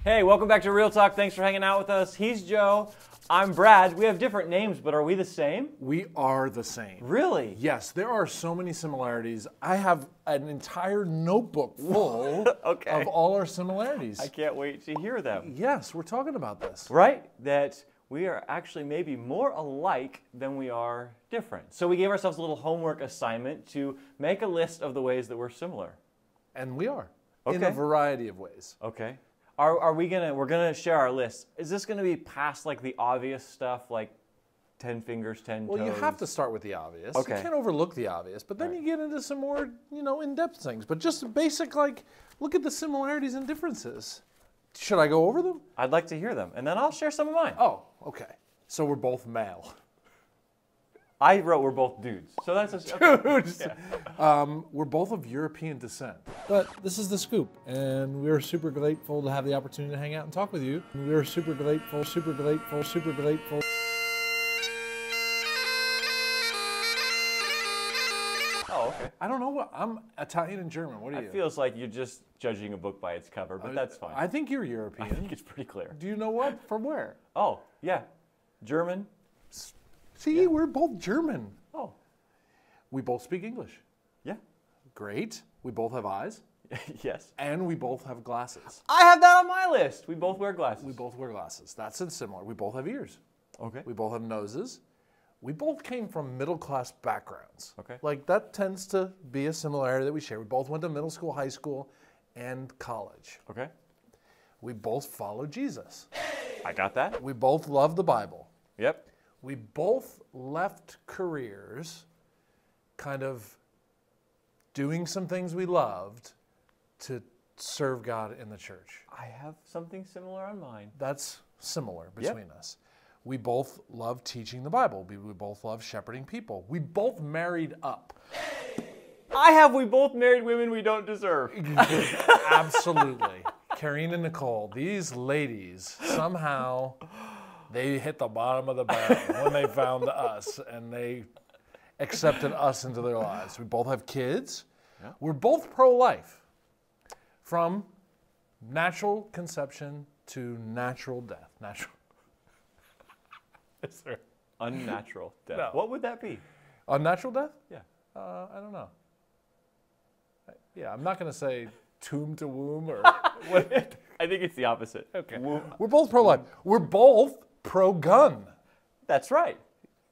Hey, welcome back to Real Talk. Thanks for hanging out with us. He's Joe. I'm Brad. We have different names, but are we the same? We are the same. Really? Yes, there are so many similarities. I have an entire notebook full of all our similarities. I can't wait to hear them. Yes, we're talking about this. Right? That we are actually maybe more alike than we are different. So we gave ourselves a little homework assignment to make a list of the ways that we're similar. And we are. Okay. In a variety of ways. Okay. We're gonna share our list. Is this gonna be past like the obvious stuff, like 10 fingers, 10 toes? Well, you have to start with the obvious. Okay. You can't overlook the obvious, but then you get into some more, in-depth things. But just basic, like, look at the similarities and differences. Should I go over them? I'd like to hear them, and then I'll share some of mine. Oh, okay. So we're both male. I wrote we're both dudes, so that's a Dudes. Yeah. We're both of European descent. But this is The Scoop, and we're super grateful to have the opportunity to hang out and talk with you. We're super grateful, super grateful, super grateful. Oh, okay. I don't know what, I'm Italian and German. What are you? It feels like you're just judging a book by its cover, but that's fine. I think you're European. I think it's pretty clear. Do you know what? From where? Oh, yeah. German. See, we're both German. Oh. We both speak English. Yeah. Great. We both have eyes. Yes. And we both have glasses. I have that on my list. We both wear glasses. We both wear glasses. That's similar. We both have ears. Okay. We both have noses. We both came from middle-class backgrounds. Okay. Like, that tends to be a similarity that we share. We both went to middle school, high school, and college. Okay. We both follow Jesus. I got that. We both love the Bible. Yep. We both left careers kind of doing some things we loved to serve God in the church. I have something similar on mine. That's similar between us. We both love teaching the Bible. We both love shepherding people. We both married up. We both married women we don't deserve. Absolutely. Karine and Nicole, these ladies, somehow they hit the bottom of the barrel when they found us and they accepted us into their lives. We both have kids. Yeah. We're both pro-life. From natural conception to natural death. Is there unnatural death? No. What would that be? Unnatural death? Yeah. I don't know. Yeah, I'm not going to say tomb to womb or what. I think it's the opposite. Okay. We're both pro-life. We're both pro-gun. That's right.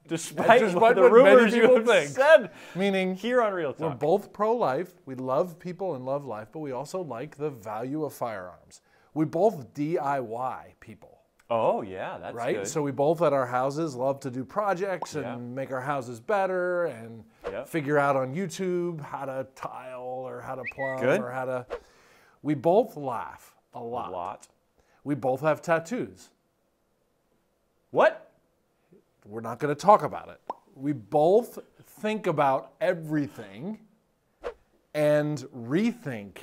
Despite what the rumors many you people have think. said, meaning here on Real Talk. We're both pro-life. We love people and love life, but we also like the value of firearms. We both DIY people. Oh, yeah, that's right? good. So we both at our houses love to do projects and make our houses better and figure out on YouTube how to tile or how to plumb or how to... We both laugh a lot. We both have tattoos. What? We're not going to talk about it. We both think about everything and rethink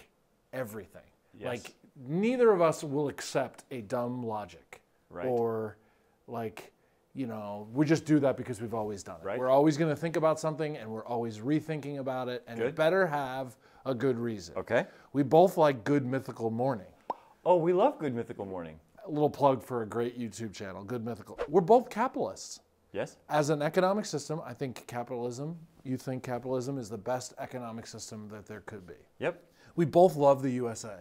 everything. Yes. Like, neither of us will accept a dumb logic. Right. Or, like, we just do that because we've always done it. Right. We're always going to think about something, and we're always rethinking about it, and it better have a good reason. Okay. We both like Good Mythical Morning. Oh, we love Good Mythical Morning. A little plug for a great YouTube channel, Good Mythical. We're both capitalists. Yes. As an economic system, I think you think capitalism is the best economic system that there could be. Yep. We both love the USA.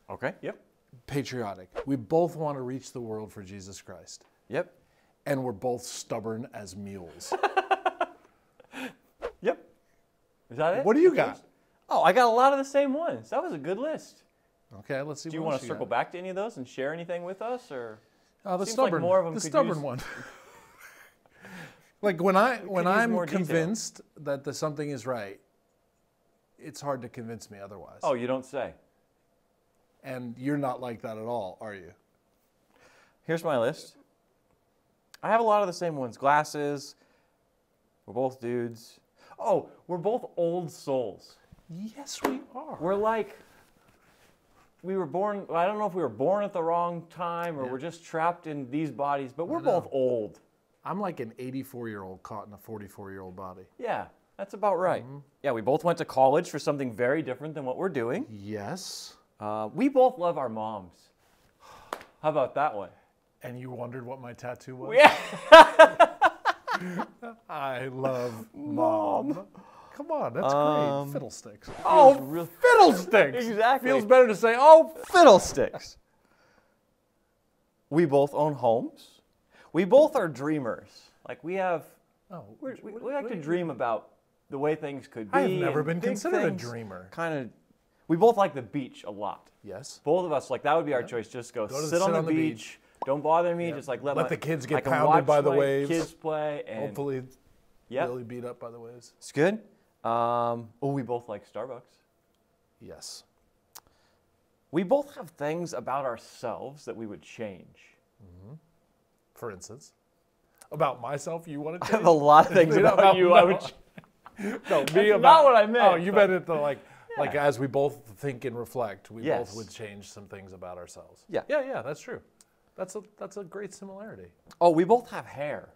Okay. Yep. Patriotic. We both want to reach the world for Jesus Christ. Yep. And we're both stubborn as mules. Yep. Is that it? What do you got? Oh, I got a lot of the same ones. That was a good list. Okay, let's see. Do you want to circle back to any of those and share anything with us, or? The stubborn. Like more of them. The stubborn one. Like when I'm convinced that something is right, it's hard to convince me otherwise. Oh, you don't say. And you're not like that at all, are you? Here's my list. I have a lot of the same ones. Glasses. We're both dudes. Oh, we're both old souls. Yes, we are. We're like, we were born, I don't know if we were born at the wrong time or we're just trapped in these bodies, but we're both old. I'm like an 84-year-old caught in a 44-year-old body. Yeah, that's about right. Yeah, we both went to college for something very different than what we're doing. Yes. We both love our moms. How about that one? And you wondered what my tattoo was? Yeah. I love Mom. Come on, that's great. Fiddlesticks. Oh, Fiddlesticks! Exactly. Feels better to say, oh, Fiddlesticks. We both own homes. We both are dreamers. Like we have, we like to dream about the way things could be. I have never and been big considered a things. dreamer. Kind of. We both like the beach a lot. Yes. Both of us, like that would be our choice. Just go sit on the beach. Don't bother me. Yep. Just like let the kids get I can pounded watch by the my waves. Kids play and Hopefully, really beat up by the waves. It's good. We both like Starbucks. Yes. We both have things about ourselves that we would change. For instance, about myself, you want to I change? have a lot of things about you. I would. No, That's not what I meant. Oh, you meant it to like as we both think and reflect, we both would change some things about ourselves. Yeah. Yeah, that's true. That's a great similarity. Oh, we both have hair.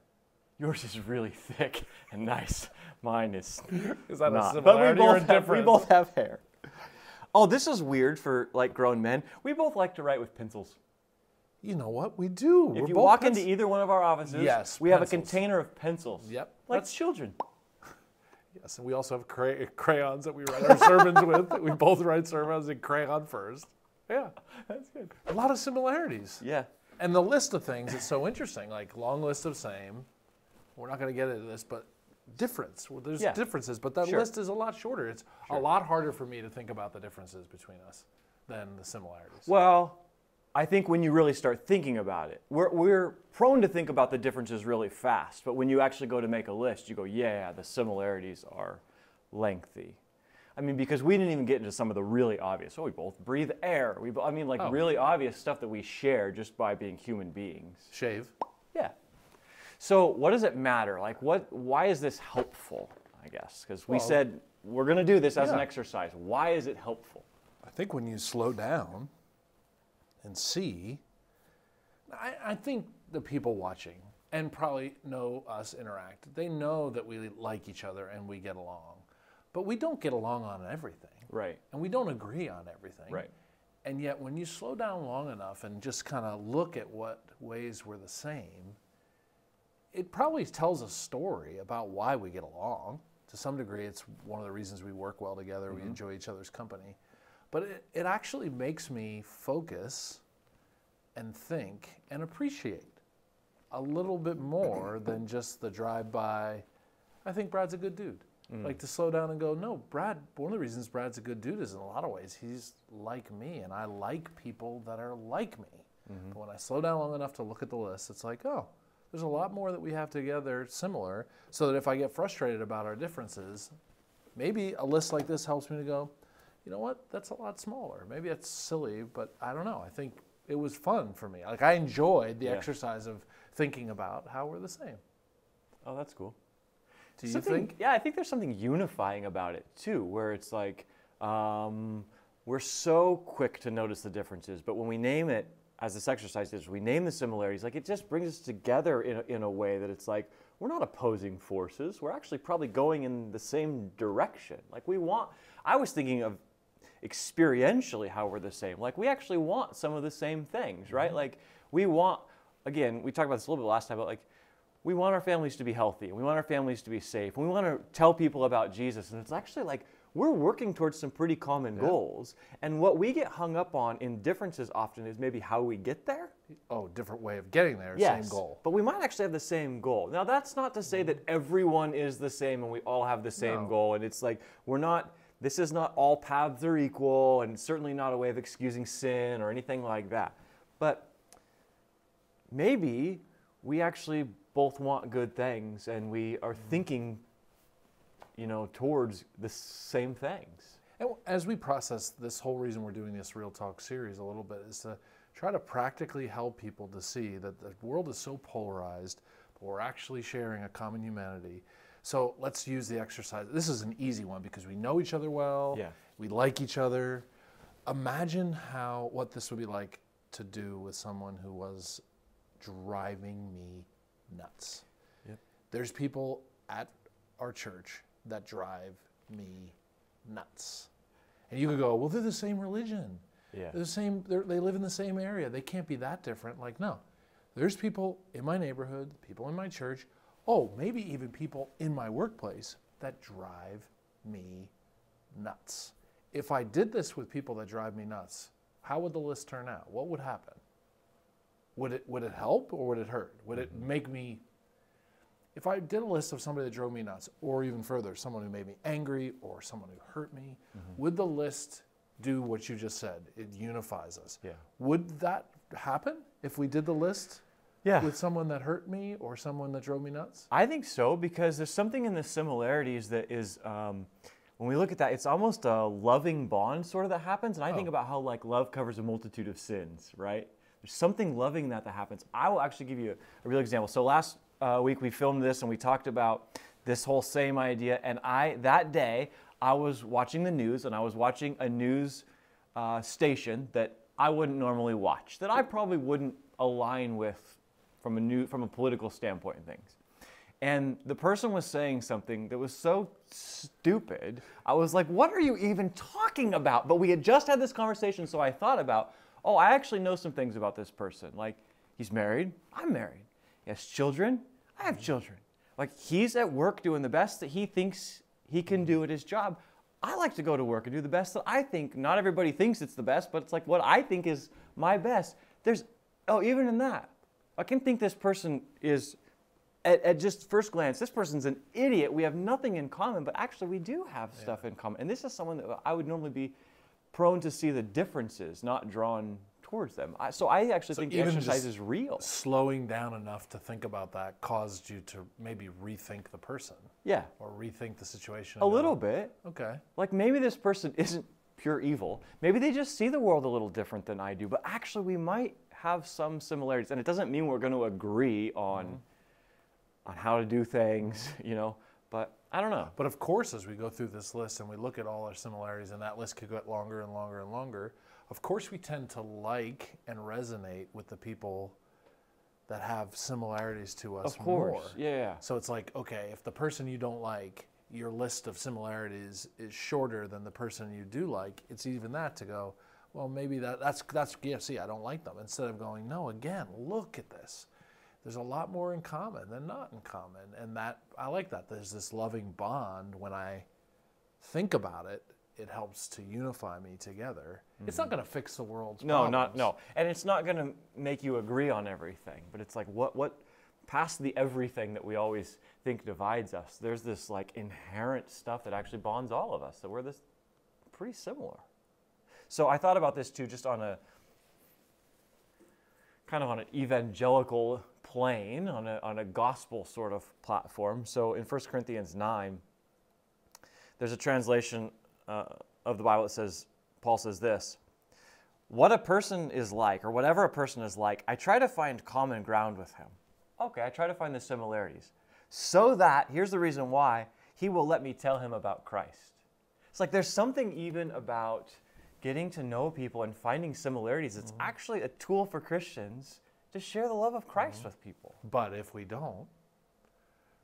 Yours is really thick and nice. Mine is that not. a But similarity or a difference? we both have hair. Oh, this is weird for like grown men. We both like to write with pencils. You know what? We do. If you walk into either one of our offices, we have a pencils. container of pencils. Yep. Like children. Yes, and we also have crayons that we write our sermons with. We both write sermons in crayon first. Yeah, That's good. a lot of similarities. Yeah. And the list of things is so interesting, like long list of same. We're not going to get into this, but difference. Well, there's differences, but that list is a lot shorter. It's a lot harder for me to think about the differences between us than the similarities. Well, I think when you really start thinking about it, we're prone to think about the differences really fast. But when you actually go to make a list, you go, yeah, the similarities are lengthy. I mean, because we didn't even get into some of the really obvious. Oh, we both breathe air. Really obvious stuff that we share just by being human beings. Shave. Yeah. So what does it matter? Like, why is this helpful, I guess? Because we said we're going to do this as an exercise. Why is it helpful? I think when you slow down and see, I think the people watching and probably know us interact, they know that we like each other and we get along. But we don't get along on everything. Right. And we don't agree on everything. Right. And yet when you slow down long enough and just kind of look at what ways we're the same, it probably tells a story about why we get along. To some degree, it's one of the reasons we work well together, we enjoy each other's company. But it actually makes me focus and think and appreciate a little bit more than just the drive-by, I think Brad's a good dude. Like to slow down and go, no, Brad, one of the reasons Brad's a good dude is in a lot of ways he's like me, and I like people that are like me. But when I slow down long enough to look at the list, it's like, oh, there's a lot more that we have together similar, so that if I get frustrated about our differences, maybe a list like this helps me to go, you know what, that's a lot smaller. Maybe it's silly, but I don't know. I think it was fun for me. Like I enjoyed the exercise of thinking about how we're the same. Oh, that's cool. Do you think? Yeah, I think there's something unifying about it too, where it's like we're so quick to notice the differences, but when we name it, as this exercise is, we name the similarities, like it just brings us together in a way that it's like we're not opposing forces. We're actually probably going in the same direction. Like I was thinking of experientially how we're the same. Like we actually want some of the same things, right? Like we want, again, we talked about this a little bit last time, but like we want our families to be healthy, and we want our families to be safe, and we want to tell people about Jesus. And it's actually like we're working towards some pretty common goals. And what we get hung up on in differences often is maybe how we get there. Oh, different way of getting there, Yes, same goal. but we might actually have the same goal. Now, that's not to say that everyone is the same and we all have the same goal. And it's like this is not all paths are equal, and certainly not a way of excusing sin or anything like that. But maybe we actually both want good things, and we are thinking, towards the same things. And as we process this whole reason we're doing this Real Talk series a little bit is to try to practically help people to see that the world is so polarized, but we're actually sharing a common humanity. So let's use the exercise. This is an easy one because we know each other well. Yeah. We like each other. Imagine what this would be like to do with someone who was driving me nuts. Yep. There's people at our church that drive me nuts. And you could go, well, they're the same religion. Yeah. They're the same. They live in the same area. They can't be that different. Like, no, there's people in my neighborhood, people in my church, maybe even people in my workplace that drive me nuts. If I did this with people that drive me nuts, how would the list turn out? What would happen? Would it help or would it hurt? Would it make me, if I did a list of somebody that drove me nuts, or even further, someone who made me angry or someone who hurt me, would the list do what you just said? It unifies us. Yeah. Would that happen if we did the list with someone that hurt me or someone that drove me nuts? I think so, because there's something in the similarities that is, when we look at that, it's almost a loving bond sort of that happens. And I think about how like love covers a multitude of sins, right? There's something loving that happens. I will actually give you a real example. So last week we filmed this and we talked about this whole same idea. And that day I was watching the news, and I was watching a news station that I wouldn't normally watch, that I probably wouldn't align with from a political standpoint and things. And the person was saying something that was so stupid. I was like, what are you even talking about? But we had just had this conversation, so I thought about, I actually know some things about this person. Like, he's married, I'm married. He has children, I have children. Like, he's at work doing the best that he thinks he can do at his job. I like to go to work and do the best that I think. Not everybody thinks it's the best, but it's like what I think is my best. Even in that, I can think this person is, at just first glance, this person's an idiot. We have nothing in common, but actually we do have stuff in common. And this is someone that I would normally be prone to see the differences, not drawn towards them. So I actually think the exercise is real. Slowing down enough to think about that caused you to maybe rethink the person. Yeah. Or rethink the situation. A little bit. Okay. Like maybe this person isn't pure evil. Maybe they just see the world a little different than I do, but actually we might have some similarities. And it doesn't mean we're going to agree on how to do things, but I don't know. But of course, as we go through this list and we look at all our similarities, and that list could get longer and longer and longer, of course we tend to like and resonate with the people that have similarities to us more. Of course, yeah. So it's like, okay, if the person you don't like, your list of similarities is shorter than the person you do like, it's even that to go, well, maybe that's see, I don't like them. Instead of going, no, again, look at this. There's a lot more in common than not in common. And that, I like that. There's this loving bond. When I think about it, it helps to unify me together. It's not going to fix the world's problems. No. And it's not going to make you agree on everything. But it's like, what past the everything that we always think divides us, there's this like inherent stuff that actually bonds all of us. So we're this pretty similar. So I thought about this too, just on a kind of on an evangelical plane, on a gospel sort of platform. So in 1 Corinthians 9, there's a translation of the Bible that says, Paul says this, what a person is like, or whatever a person is like, I try to find common ground with him. Okay, I try to find the similarities. So that, here's the reason why, he will let me tell him about Christ. It's like there's something even about getting to know people and finding similarities. It's actually a tool for Christians to share the love of Christ with people. But if we don't,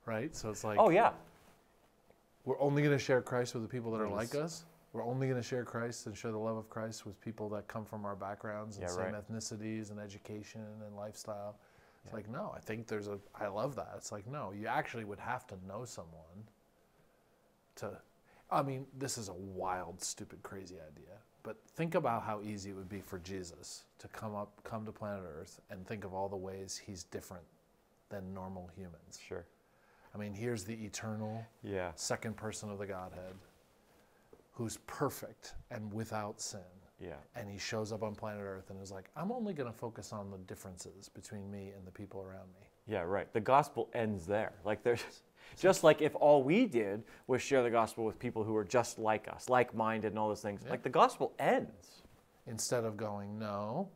right? So it's like, we're only going to share Christ with the people that are like us. We're only going to share Christ and share the love of Christ with people that come from our backgrounds and same ethnicities and education and lifestyle. It's like, no, I think I love that. It's like, no, you actually would have to know someone this is a wild, stupid, crazy idea. But think about how easy it would be for Jesus to come to planet Earth and think of all the ways he's different than normal humans. Sure. I mean, here's the eternal second person of the Godhead who's perfect and without sin. Yeah. And he shows up on planet Earth and is like, I'm only going to focus on the differences between me and the people around me. Yeah, right. The gospel ends there. Like there's just like if all we did was share the gospel with people who were just like us, like-minded and all those things, like the gospel ends. Instead of going, no,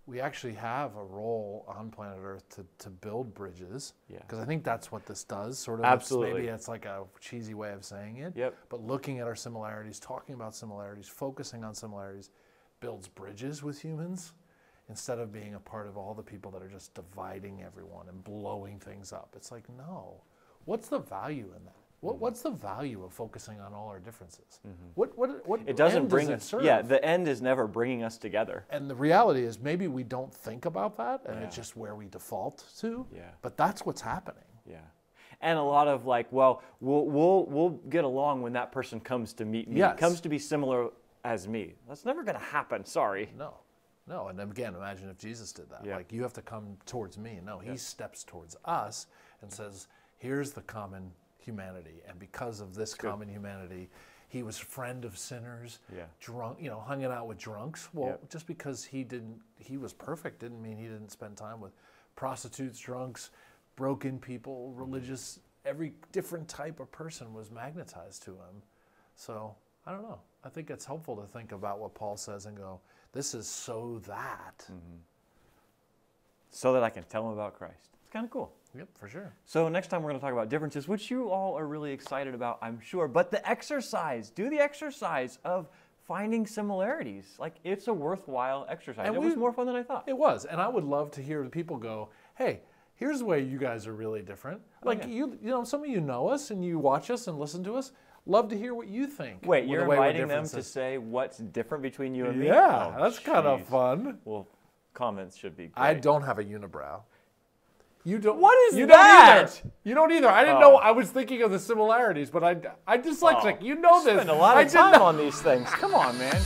we actually have a role on planet Earth to build bridges. Yeah. Because I think that's what this does, sort of. Absolutely. Maybe it's like a cheesy way of saying it. Yep. But looking at our similarities, talking about similarities, focusing on similarities, builds bridges with humans instead of being a part of all the people that are just dividing everyone and blowing things up. It's like, no. What's the value in that? What's the value of focusing on all our differences? What It doesn't end bring does it us. serve? Yeah, the end is never bringing us together. And the reality is maybe we don't think about that, and Yeah. it's just where we default to. Yeah. But that's what's happening. Yeah. And a lot of like, well, we'll get along when that person comes to meet me, Yes. comes to be similar as me. That's never going to happen. Sorry. No. And again, imagine if Jesus did that. Yeah. Like, you have to come towards me. No, he steps towards us and says, here's the common humanity. And because of this common humanity, he was friend of sinners, drunk, hanging out with drunks. Well, just because he was perfect didn't mean he didn't spend time with prostitutes, drunks, broken people, religious, every different type of person was magnetized to him. So, I don't know. I think it's helpful to think about what Paul says and go, this is so that. So that I can tell them about Christ. It's kind of cool. Yep, for sure. So next time we're going to talk about differences, which you all are really excited about, I'm sure. But the exercise, do the exercise of finding similarities. Like, it's a worthwhile exercise. And it was more fun than I thought. It was. And I would love to hear the people go, hey, here's the way you guys are really different. Like, you know, some of you know us and you watch us and listen to us. Love to hear what you think. Wait, the you're way we're inviting them to differences. say what's different between you and me? Yeah, Oh, that's kind of jeez. fun. Well, comments should be great. I don't have a unibrow. You don't. What is you that? Don't either. You don't either. I didn't know. I was thinking of the similarities, but I dyslexic. You know this. Spend a lot I of didn't time know- on these things. Come on, man.